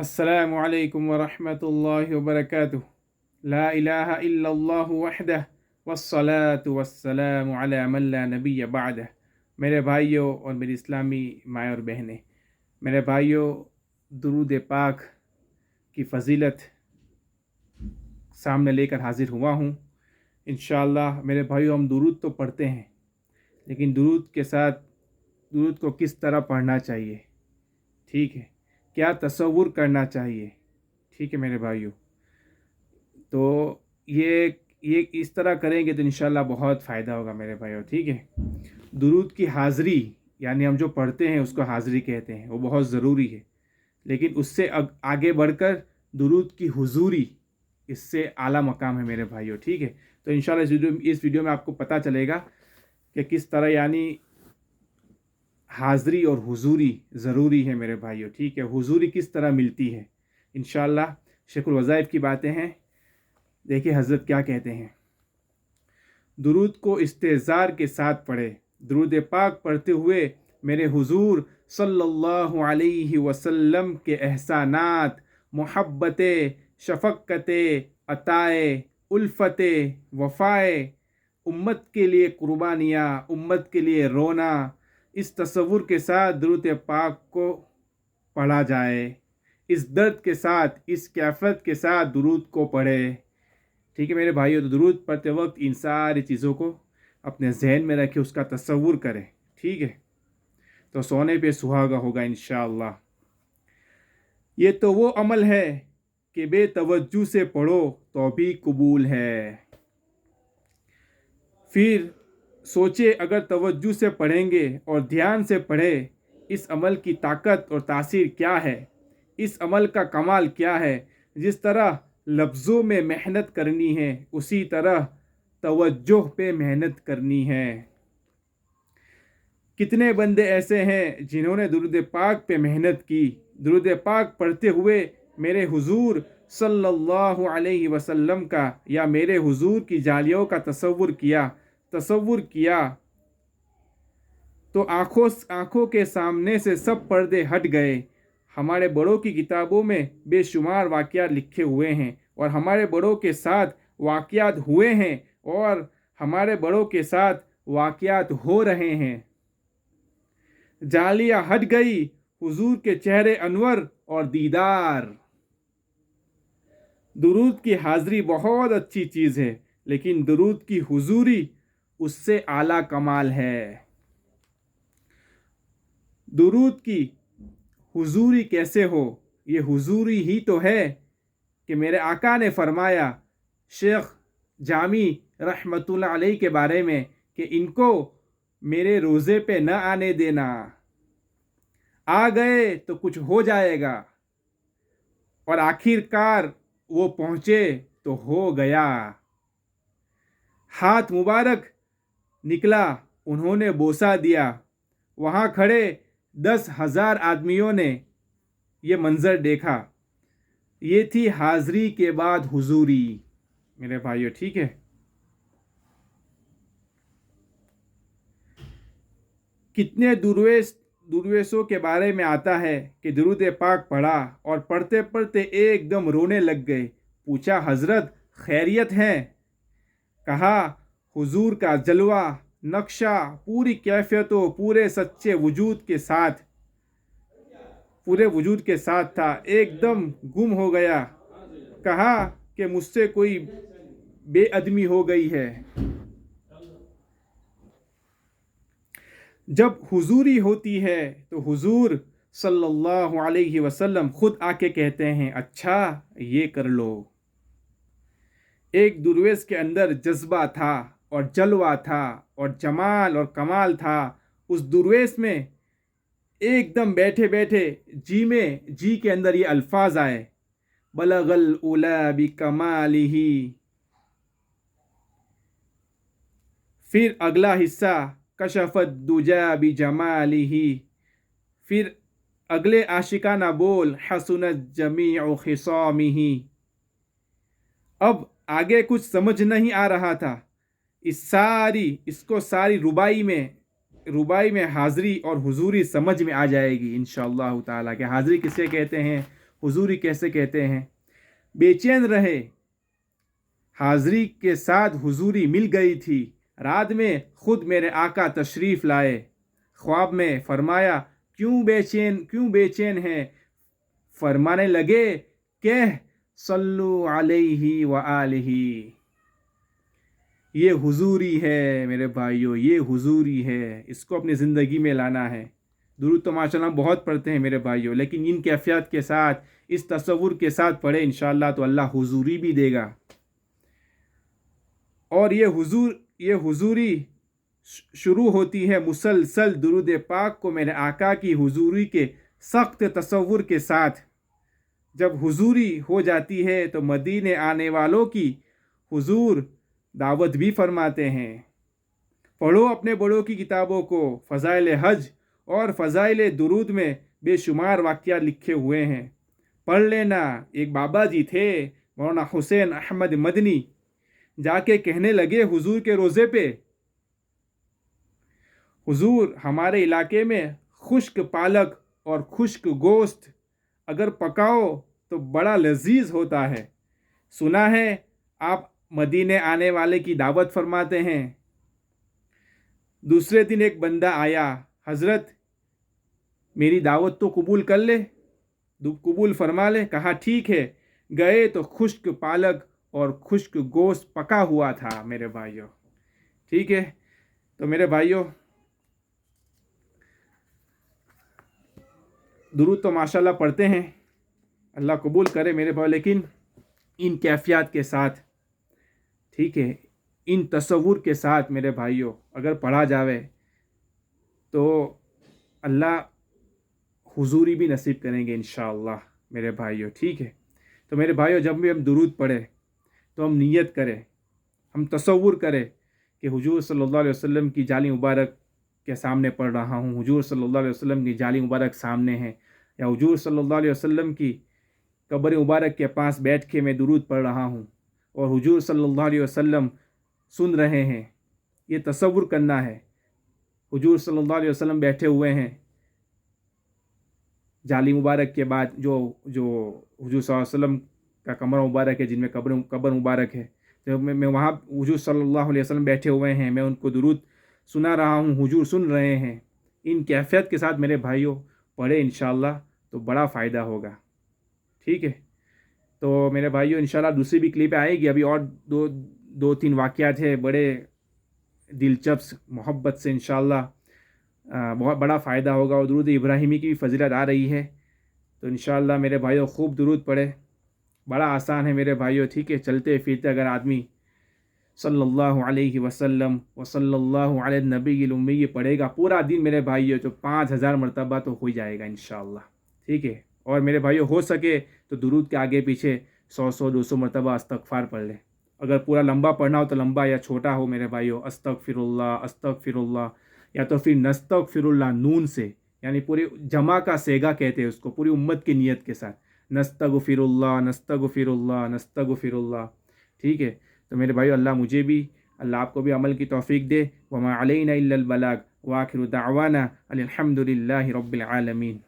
السلام علیکم ورحمۃ اللہ وبرکاتہ۔ لا الہ الا اللہ وحدہ والصلاة والسلام علی من لا نبی بعدہ۔ میرے بھائیوں اور میری اسلامی مائیں اور بہنیں، میرے بھائیوں، درود پاک کی فضیلت سامنے لے کر حاضر ہوا ہوں۔ انشاءاللہ میرے بھائیوں، ہم درود تو پڑھتے ہیں، لیکن درود کو کس طرح پڑھنا چاہیے، ٹھیک ہے، کیا تصور کرنا چاہیے، ٹھیک ہے میرے بھائیوں۔ تو یہ اس طرح کریں گے تو انشاءاللہ بہت فائدہ ہوگا میرے بھائیوں، ٹھیک ہے۔ درود کی حاضری، یعنی ہم جو پڑھتے ہیں اس کو حاضری کہتے ہیں، وہ بہت ضروری ہے، لیکن اس سے آگے بڑھ کر درود کی حضوری، اس سے اعلیٰ مقام ہے میرے بھائیوں، ٹھیک ہے۔ تو انشاءاللہ اس ویڈیو میں آپ کو پتہ چلے گا کہ کس طرح یعنی حاضری اور حضوری ضروری ہے میرے بھائیوں، ٹھیک ہے۔ حضوری کس طرح ملتی ہے، انشاءاللہ شیخ الوظائف کی باتیں ہیں۔ دیکھیے حضرت کیا کہتے ہیں: درود کو استحضار کے ساتھ پڑھے۔ درود پاک پڑھتے ہوئے میرے حضور صلی اللہ علیہ وسلم کے احسانات، محبت، شفقت، عطائے، الفت، وفائے، امت کے لیے قربانیاں، امت کے لیے رونا، اس تصور کے ساتھ درود پاک کو پڑھا جائے، اس درد کے ساتھ، اس کیفیت کے ساتھ درود کو پڑھے، ٹھیک ہے میرے بھائیو۔ تو درود پڑھتے وقت ان ساری چیزوں کو اپنے ذہن میں رکھے، اس کا تصور کرے، ٹھیک ہے، تو سونے پہ سہاگا ہوگا انشاءاللہ۔ یہ تو وہ عمل ہے کہ بے توجہ سے پڑھو تو بھی قبول ہے۔ پھر سوچے، اگر توجہ سے پڑھیں گے اور دھیان سے پڑھے، اس عمل کی طاقت اور تاثیر کیا ہے، اس عمل کا کمال کیا ہے۔ جس طرح لفظوں میں محنت کرنی ہے، اسی طرح توجہ پہ محنت کرنی ہے۔ کتنے بندے ایسے ہیں جنہوں نے درود پاک پہ محنت کی، درود پاک پڑھتے ہوئے میرے حضور صلی اللہ علیہ وسلم کا یا میرے حضور کی جالیوں کا تصور کیا تو آنکھوں کے سامنے سے سب پردے ہٹ گئے۔ ہمارے بڑوں کی کتابوں میں بے شمار واقعات لکھے ہوئے ہیں، اور ہمارے بڑوں کے ساتھ واقعات ہوئے ہیں، اور ہمارے بڑوں کے ساتھ واقعات ہو رہے ہیں۔ جالیاں ہٹ گئی، حضور کے چہرے انور اور دیدار۔ درود کی حاضری بہت اچھی چیز ہے، لیکن درود کی حضوری اس سے اعلیٰ کمال ہے۔ درود کی حضوری کیسے ہو؟ یہ حضوری ہی تو ہے کہ میرے آقا نے فرمایا شیخ جامی رحمۃ اللہ علیہ کے بارے میں کہ ان کو میرے روزے پہ نہ آنے دینا، آ گئے تو کچھ ہو جائے گا، اور آخر کار وہ پہنچے تو ہو گیا۔ ہاتھ مبارک نکلا، انہوں نے بوسہ دیا، وہاں کھڑے 10,000 آدمیوں نے یہ منظر دیکھا۔ یہ تھی حاضری کے بعد حضوری میرے بھائیو، ٹھیک ہے۔ کتنے درویشوں کے بارے میں آتا ہے کہ درود پاک پڑھا اور پڑھتے پڑھتے ایک دم رونے لگ گئے۔ پوچھا حضرت خیریت ہے؟ کہا حضور کا جلوہ نقشہ پوری کیفیت و پورے سچے وجود کے ساتھ تھا، ایک دم گم ہو گیا۔ کہا کہ مجھ سے کوئی بے ادبی ہو گئی ہے۔ جب حضوری ہوتی ہے تو حضور صلی اللہ علیہ وسلم خود آ کے کہتے ہیں اچھا یہ کر لو۔ ایک درویش کے اندر جذبہ تھا اور جلوہ تھا اور جمال اور کمال تھا۔ اس درویش میں ایک دم بیٹھے بیٹھے جی کے اندر یہ الفاظ آئے: بلغ العلا بکمالہ۔ پھر اگلا حصہ کشف الدجی بجمالہ۔ پھر اگلے عاشقانہ بول حسنت جمیع خصامہ۔ اب آگے کچھ سمجھ نہیں آ رہا تھا۔ اس کو ساری ربائی میں حاضری اور حضوری سمجھ میں آ جائے گی انشاءاللہ تعالیٰ کہ حاضری کسے کہتے ہیں، हुजूरी कैसे कहते हैं, बेचैन रहे, हाज़री के साथ हुजूरी मिल गई थी, रात में खुद मेरे आका तशरीफ़ लाए, ख्वाब में फरमाया क्यों बेचैन हैं, फरमाने लगे कह सल्लु अलैहि व आलिही। ये हुजूरी है मेरे भाइयों, ये हुजूरी है, इसको अपनी ज़िंदगी में लाना है। दुरूद तो माशाअल्लाह बहुत पढ़ते हैं मेरे भाइयों, लेकिन इन कैफियत के साथ, इस तसव्वुर के साथ पढ़े इंशाअल्लाह तो अल्लाह हुजूरी भी देगा। और ये हुजूरी शुरू होती है मुसलसल दुरूद पाक को मेरे आका की हुजूरी के सख्त तसव्वुर के साथ। जब हुजूरी हो जाती है तो मदीने आने वालों की हुजूर दावत भी फरमाते हैं। पढ़ो अपने बड़ों की किताबों को, फ़ज़ाइल हज और फ़ज़ाइल दुरूद में बेशुमार वाक़यात लिखे हुए हैं, पढ़ लेना। एक बाबा जी थे मौलाना हुसैन अहमद मदनी, जाके कहने लगे हुजूर के रोज़े पे, हुजूर हमारे इलाके में खुश्क पालक और खुश्क गोश्त अगर पकाओ तो बड़ा लजीज होता है, सुना है आप मदीने आने वाले की दावत फरमाते हैं। दूसरे दिन एक बंदा आया, हज़रत मेरी दावत तो कबूल कर ले, कबूल फरमा ले। कहा ठीक है। गए तो खुश्क पालक और खुश्क गोश्त पका हुआ था मेरे भाइयों। ठीक है, तो मेरे भाइयों दुरूद तो माशाल्लाह पढ़ते हैं, अल्लाह कबूल करे मेरे भाई, लेकिन इन कैफियत के साथ, ठीक है, इन तसव्वुर के साथ मेरे भाइयों अगर पढ़ा जावे तो अल्लाह हुजूरी भी नसीब करेंगे इंशाअल्लाह मेरे भाइयों। ठीक है, तो मेरे भाइयों जब भी हम दुरूद पढ़े तो हम नियत करें, हम तसव्वुर करें कि हुजूर सल्लल्लाहु अलैहि वसल्लम की जाली मुबारक के सामने पढ़ रहा हूँ, हुजूर सल्लल्लाहु अलैहि वसल्लम की जाली मुबारक सामने है, या हुजूर सल्लल्लाहु अलैहि वसल्लम की कब्र मुबारक के पास बैठ के मैं दुरूद पढ़ रहा हूँ और हुजूर सल्लल्लाहु अलैहि वसल्लम सुन रहे हैं। ये तसव्वुर करना है, हुजूर सल्लल्लाहु अलैहि वसल्लम बैठे हुए हैं, जाली मुबारक के बाद जो हुजूर सल्लल्लाहु अलैहि वसल्लम का कमरा मुबारक है, जिनमें कब्र मुबारक है, तो मैं वहाँ हुजूर सल्लल्लाहु अलैहि वसल्लम बैठे हुए हैं, मैं उनको दुरूद सुना रहा हूँ, हुजूर सुन रहे हैं। इन कैफियत के साथ मेरे भाइयों पढ़े इंशाअल्लाह तो बड़ा फ़ायदा होगा। ठीक है, तो मेरे भाइयों इंशाअल्लाह दूसरी भी क्लिप आएगी, अभी और दो तीन वाक़यात है बड़े दिलचस्प, मोहब्बत से इंशाअल्लाह बहुत बड़ा फ़ायदा होगा। और दुरूद इब्राहिमी की भी फजीलत आ रही है, तो इंशाअल्लाह मेरे भाइयों खूब दुरूद पढ़े, बड़ा आसान है मेरे भाइयों। ठीक है, चलते फिरते अगर आदमी सल्लल्लाहु अलैहि वसल्लम व सल्लल्लाहु अला नबील उम्मी पढ़ेगा पूरा दिन मेरे भाइयों, तो 5000 मरतबा तो हो जाएगा इंशाअल्लाह। ठीक है, और मेरे भाइयों हो सके तो दुरूद के आगे पीछे 100-200 मरतबा अस्तगफार पढ़ ले। अगर पूरा लंबा पढ़ना हो तो लंबा, या छोटा हो मेरे भाइयों अस्तगफिरुल्लाह अस्तगफिरुल्लाह, या तो फिर नस्तगफिरुल्लाह नून से, यानी पूरी जमा का सेगा कहते हैं उसको, पूरी उम्मत की नियत के साथ, नस्तगफिरुल्लाह नस्तगफिरुल्लाह नस्तगफिरुल्लाह। ठीक है, तो मेरे भाइयों अल्लाह मुझे भी, अल्लाह आपको भी अमल की तौफीक दे। वमा अलैना इल्लल बलाग व आखिरु दावाना अनिल हम्दुलिल्लाहि रब्बिल आलमीन।